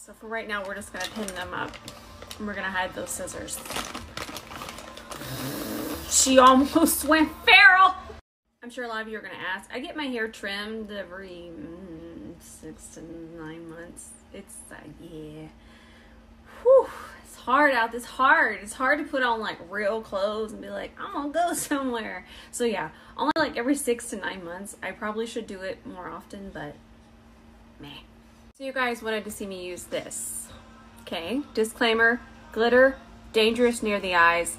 So for right now, we're just gonna pin them up and we're gonna hide those scissors. She almost went feral. I'm sure a lot of you are gonna ask. I get my hair trimmed every 6 to 9 months. It's yeah. Whew, it's hard out. It's hard. It's hard to put on like real clothes and be like, I'm gonna go somewhere. So yeah, only like every 6 to 9 months. I probably should do it more often, but meh. So you guys wanted to see me use this. Okay, disclaimer, glitter, dangerous near the eyes.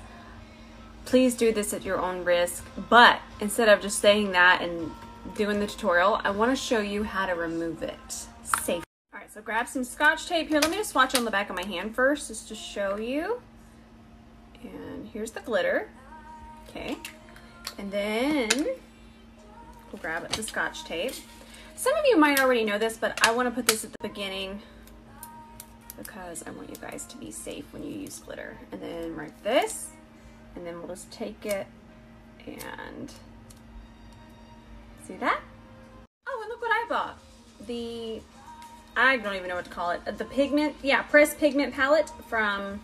Please do this at your own risk. But instead of just saying that and doing the tutorial, I want to show you how to remove it safely. All right, so grab some Scotch tape here. Let me just swatch on the back of my hand first, just to show you. And here's the glitter. Okay, and then we'll grab the Scotch tape. Some of you might already know this, but I want to put this at the beginning because I want you guys to be safe when you use glitter. And then write this, and then we'll just take it and see that? Oh, and look what I bought. I don't even know what to call it. The pigment, yeah, pressed pigment palette from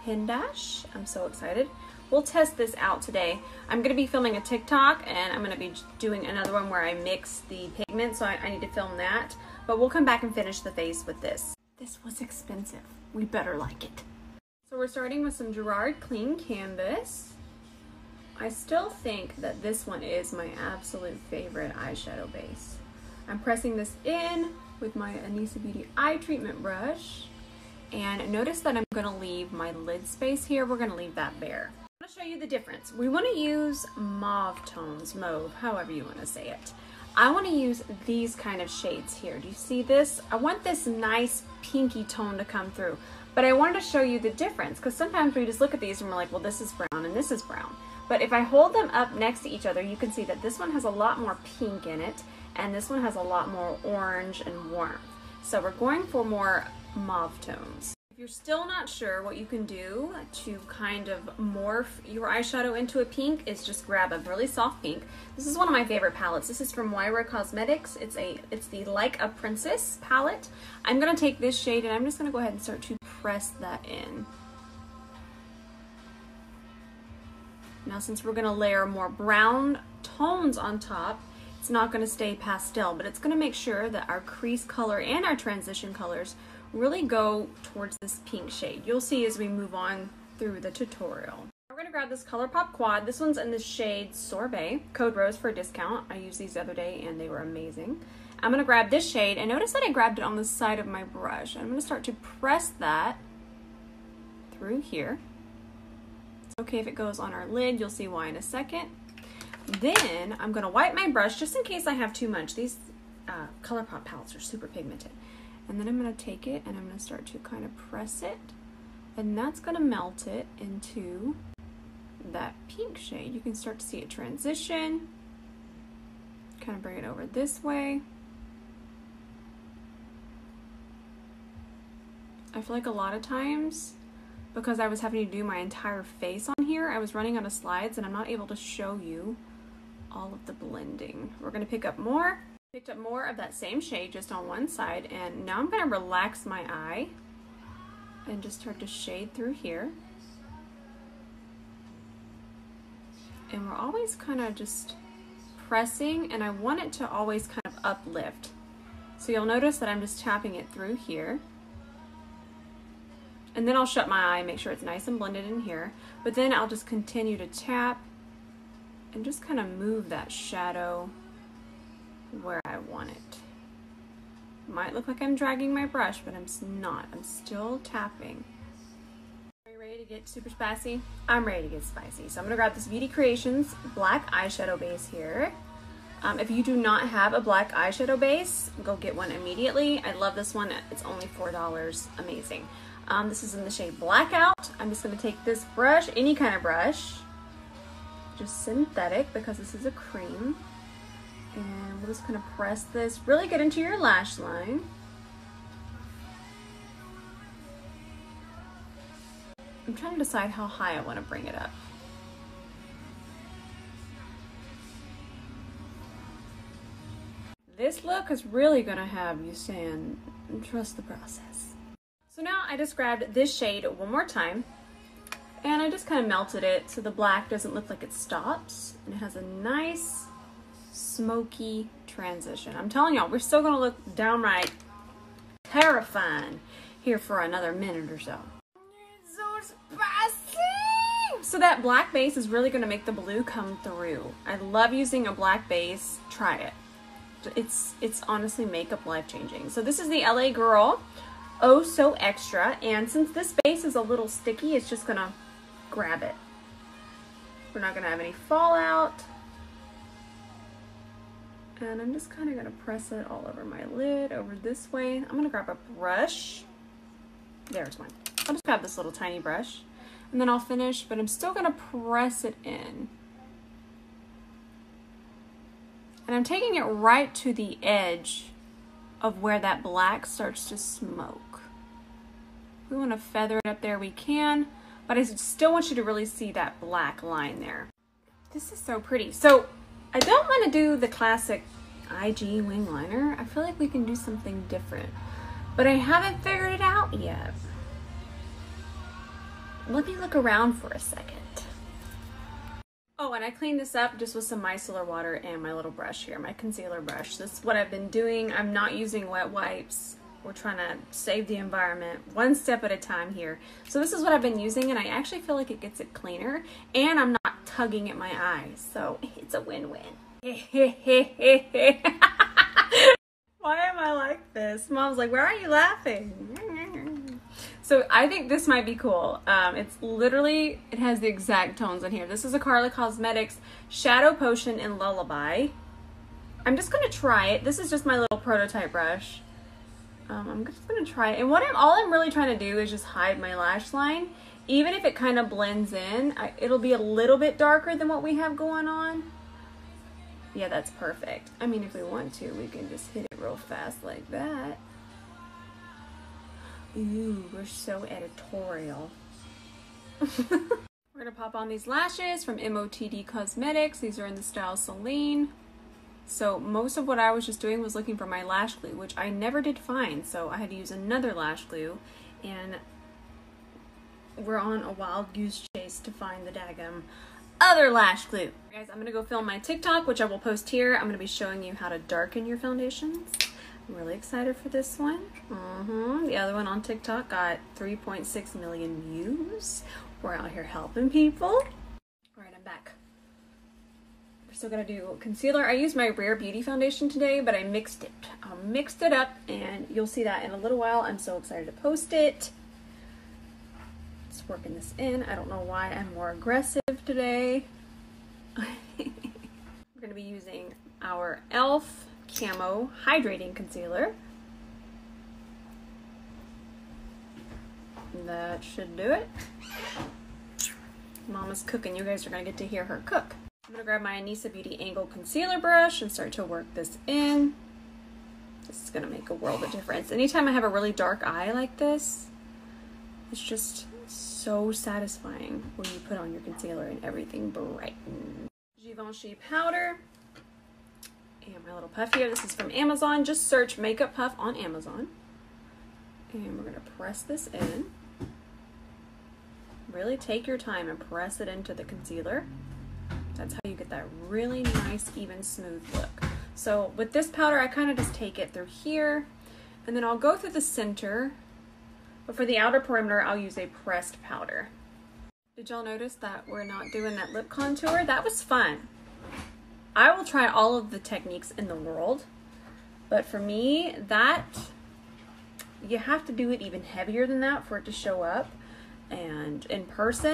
Hindash. I'm so excited. We'll test this out today. I'm gonna be filming a TikTok and I'm gonna be doing another one where I mix the pigment, so I need to film that. But we'll come back and finish the face with this. This was expensive. We better like it. So we're starting with some Gerard Clean Canvas. I still think that this one is my absolute favorite eyeshadow base. I'm pressing this in with my Anissa Beauty eye treatment brush. And notice that I'm gonna leave my lid space here. We're gonna leave that bare. I'm gonna show you the difference. We wanna use mauve tones, mauve, however you wanna say it. I wanna use these kind of shades here. Do you see this? I want this nice pinky tone to come through, but I wanted to show you the difference because sometimes we just look at these and we're like, well, this is brown and this is brown. But if I hold them up next to each other, you can see that this one has a lot more pink in it and this one has a lot more orange and warmth. So we're going for more mauve tones. If you're still not sure, what you can do to kind of morph your eyeshadow into a pink is just grab a really soft pink. This is one of my favorite palettes. This is from Wyra Cosmetics. It's the Like a Princess palette. I'm gonna take this shade and I'm just gonna go ahead and start to press that in. Now since we're gonna layer more brown tones on top, it's not gonna stay pastel, but it's gonna make sure that our crease color and our transition colors really go towards this pink shade. You'll see as we move on through the tutorial. We're gonna grab this ColourPop Quad. This one's in the shade Sorbet. Code ROSE for a discount. I used these the other day and they were amazing. I'm gonna grab this shade and notice that I grabbed it on the side of my brush. I'm gonna start to press that through here. It's okay if it goes on our lid. You'll see why in a second. Then I'm gonna wipe my brush just in case I have too much. These ColourPop palettes are super pigmented. And then I'm gonna take it and I'm gonna start to kind of press it, and that's gonna melt it into that pink shade. You can start to see it transition. Kind of bring it over this way. I feel like a lot of times, because I was having to do my entire face on here, I was running out of slides and I'm not able to show you all of the blending. We're gonna pick up more. Picked up more of that same shade just on one side, and now I'm gonna relax my eye and just start to shade through here. And we're always kind of just pressing, and I want it to always kind of uplift. So you'll notice that I'm just tapping it through here. And then I'll shut my eye, make sure it's nice and blended in here. But then I'll just continue to tap and just kind of move that shadow where I want it. Might look like I'm dragging my brush, but I'm not. I'm still tapping. Are you ready to get super spicy? I'm ready to get spicy. So I'm gonna grab this Beauty Creations black eyeshadow base here. If you do not have a black eyeshadow base, go get one immediately. I love this one. It's only $4. Amazing. This is in the shade Blackout. I'm just gonna take this brush, any kind of brush, just synthetic because this is a cream. And we're just gonna press this, really get into your lash line. I'm trying to decide how high I want to bring it up. This look is really gonna have you saying, trust the process. So now I just grabbed this shade one more time and I just kind of melted it so the black doesn't look like it stops and it has a nice smoky transition. I'm telling y'all, we're still gonna look downright terrifying here for another minute or so. It's so spicy! So that black base is really gonna make the blue come through. I love using a black base. Try it. It's honestly makeup life-changing. So this is the LA Girl Oh So Extra, and since this base is a little sticky, it's just gonna grab it. We're not gonna have any fallout. And I'm just kind of gonna press it all over my lid, over this way. I'm gonna grab a brush. There's one. I'll just grab this little tiny brush and then I'll finish, but I'm still gonna press it in. And I'm taking it right to the edge of where that black starts to smoke. We want to feather it up there, we can, but I still want you to really see that black line there. This is so pretty. So I don't want to do the classic IG wing liner. I feel like we can do something different, but I haven't figured it out yet. Let me look around for a second. Oh, and I cleaned this up just with some micellar water and my little brush here, my concealer brush. This is what I've been doing. I'm not using wet wipes. We're trying to save the environment one step at a time here. So this is what I've been using, and I actually feel like it gets it cleaner, and I'm not tugging at my eyes. So it's a win-win. Why am I like this? Mom's like, why are you laughing? So I think this might be cool. It's literally, it has the exact tones in here. This is a Carla Cosmetics Shadow Potion in Lullaby. I'm just gonna try it. This is just my little prototype brush. I'm just gonna try it. And all I'm really trying to do is just hide my lash line. Even if it kind of blends in, it'll be a little bit darker than what we have going on. Yeah, that's perfect. I mean, if we want to, we can just hit it real fast like that. Ooh, we're so editorial. We're gonna pop on these lashes from MOTD Cosmetics. These are in the style Celine. So most of what I was just doing was looking for my lash glue, which I never did find. So I had to use another lash glue, and we're on a wild goose chase to find the daggum other lash glue. Guys, I'm gonna go film my TikTok, which I will post here. I'm gonna be showing you how to darken your foundations. I'm really excited for this one. The other one on TikTok got 3.6 million views. We're out here helping people. All right, I'm back. We're still gonna do concealer. I used my Rare Beauty foundation today, but I mixed it. I mixed it up, and you'll see that in a little while. I'm so excited to post it. Just working this in. I don't know why I'm more aggressive today. We're gonna be using our e.l.f. Camo Hydrating Concealer. That should do it. Mama's cooking. You guys are gonna get to hear her cook. I'm gonna grab my Anissa Beauty Angle Concealer Brush and start to work this in. This is gonna make a world of difference. Anytime I have a really dark eye like this, it's just so satisfying when you put on your concealer and everything brightens. Givenchy powder. And my little puff here, this is from Amazon. Just search makeup puff on Amazon. And we're gonna press this in. Really take your time and press it into the concealer. That's how you get that really nice, even, smooth look. So with this powder, I kind of just take it through here, and then I'll go through the center. But for the outer perimeter, I'll use a pressed powder. Did y'all notice that we're not doing that lip contour? That was fun. I will try all of the techniques in the world, but for me, you have to do it even heavier than that for it to show up. And in person,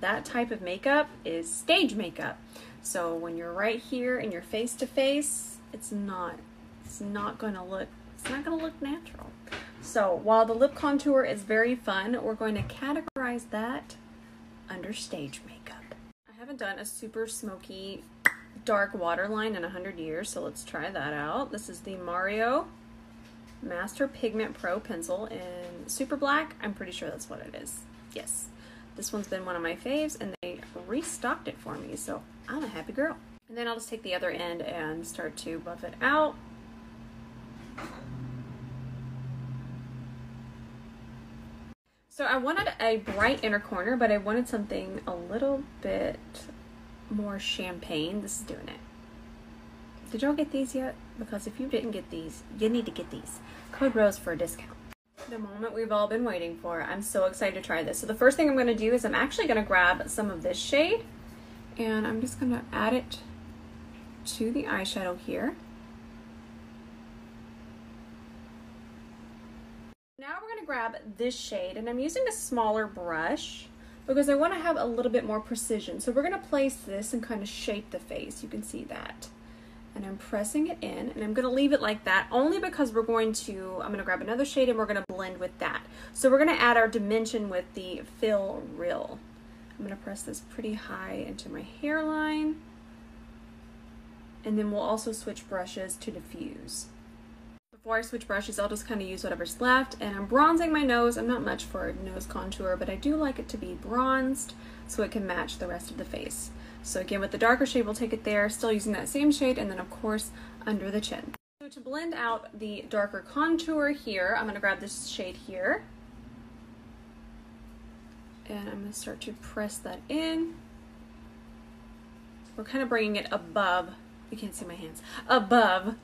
that type of makeup is stage makeup. So when you're right here and you're face to face, it's not gonna look natural. So while the lip contour is very fun, we're going to categorize that under stage makeup. I haven't done a super smoky dark waterline in 100 years, so let's try that out. This is the Mario Master Pigment Pro Pencil in Super Black. I'm pretty sure that's what it is. Yes, this one's been one of my faves, and they restocked it for me, so I'm a happy girl. And then I'll just take the other end and start to buff it out. So I wanted a bright inner corner, but I wanted something a little bit more champagne. This is doing it. Did y'all get these yet? Because if you didn't get these, you need to get these. Code ROSE for a discount. The moment we've all been waiting for. I'm so excited to try this. So the first thing I'm going to do is I'm actually going to grab some of this shade and I'm just going to add it to the eyeshadow here. Now we're going to grab this shade and I'm using a smaller brush because I want to have a little bit more precision. So we're going to place this and kind of shape the face. You can see that. And I'm pressing it in and I'm going to leave it like that only because I'm going to grab another shade and we're going to blend with that. So we're going to add our dimension with the Fill Real. I'm going to press this pretty high into my hairline. And then we'll also switch brushes to diffuse. Before I switch brushes, I'll just kind of use whatever's left. And I'm bronzing my nose. I'm not much for nose contour, but I do like it to be bronzed so it can match the rest of the face. So again, with the darker shade, we'll take it there, still using that same shade, and then of course, under the chin. So to blend out the darker contour here, I'm gonna grab this shade here. And I'm gonna start to press that in. We're kind of bringing it above, you can't see my hands, above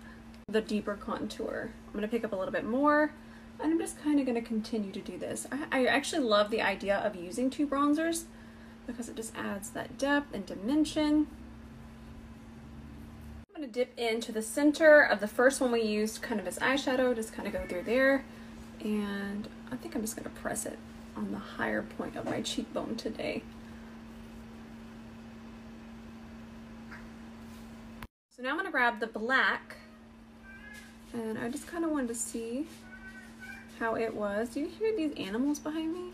the deeper contour. I'm gonna pick up a little bit more, and I'm just kind of gonna continue to do this. I actually love the idea of using two bronzers, because it just adds that depth and dimension. I'm going to dip into the center of the first one we used kind of as eyeshadow, just kind of go through there. And I think I'm just going to press it on the higher point of my cheekbone today. So now I'm going to grab the black and I just kind of wanted to see how it was. Do you hear these animals behind me?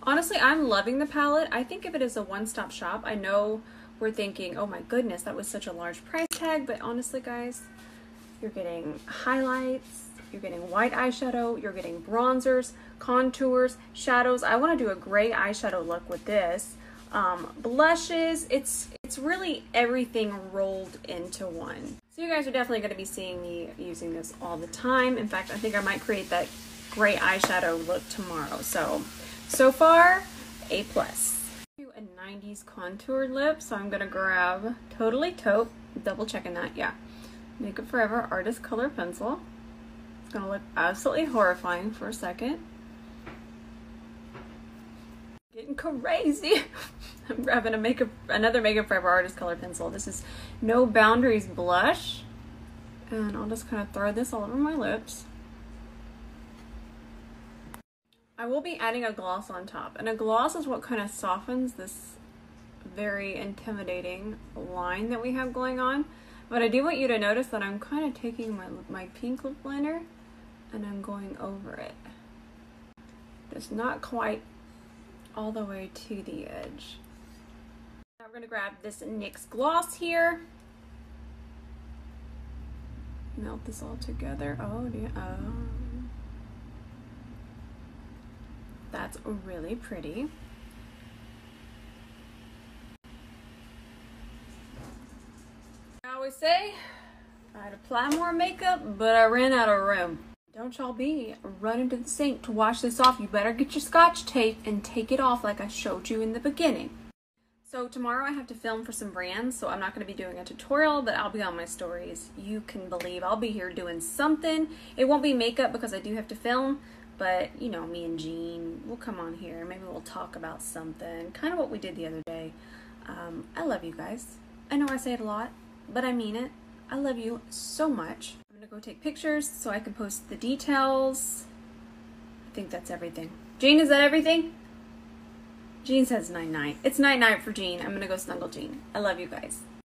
Honestly, I'm loving the palette. I think if it is a one-stop shop, I know we're thinking, oh my goodness, that was such a large price tag, but honestly, guys, you're getting highlights, you're getting white eyeshadow, you're getting bronzers, contours, shadows. I want to do a gray eyeshadow look with this. Blushes, it's really everything rolled into one. So you guys are definitely going to be seeing me using this all the time. In fact, I think I might create that gray eyeshadow look tomorrow. So far, A+. A 90s contoured lip, so I'm gonna grab Totally Taupe, double checking that, yeah. Makeup Forever Artist Color Pencil. It's gonna look absolutely horrifying for a second. Getting crazy. I'm grabbing another Makeup Forever Artist Color Pencil. This is No Boundaries Blush. And I'll just kind of throw this all over my lips. I will be adding a gloss on top, and a gloss is what kind of softens this very intimidating line that we have going on. But I do want you to notice that I'm kind of taking my pink lip liner and I'm going over it. Just not quite all the way to the edge. Now we're going to grab this NYX gloss here. Melt this all together. Oh dear. Oh. That's really pretty. I always say I'd apply more makeup, but I ran out of room. Don't y'all be running to the sink to wash this off. You better get your Scotch tape and take it off like I showed you in the beginning. So tomorrow I have to film for some brands, so I'm not going to be doing a tutorial, but I'll be on my stories. You can believe I'll be here doing something. It won't be makeup because I do have to film. But, you know, me and Jean, we'll come on here. Maybe we'll talk about something. Kind of what we did the other day. I love you guys. I know I say it a lot, but I mean it. I love you so much. I'm going to go take pictures so I can post the details. I think that's everything. Jean, is that everything? Jean says night-night. It's night-night for Jean. I'm going to go snuggle Jean. I love you guys.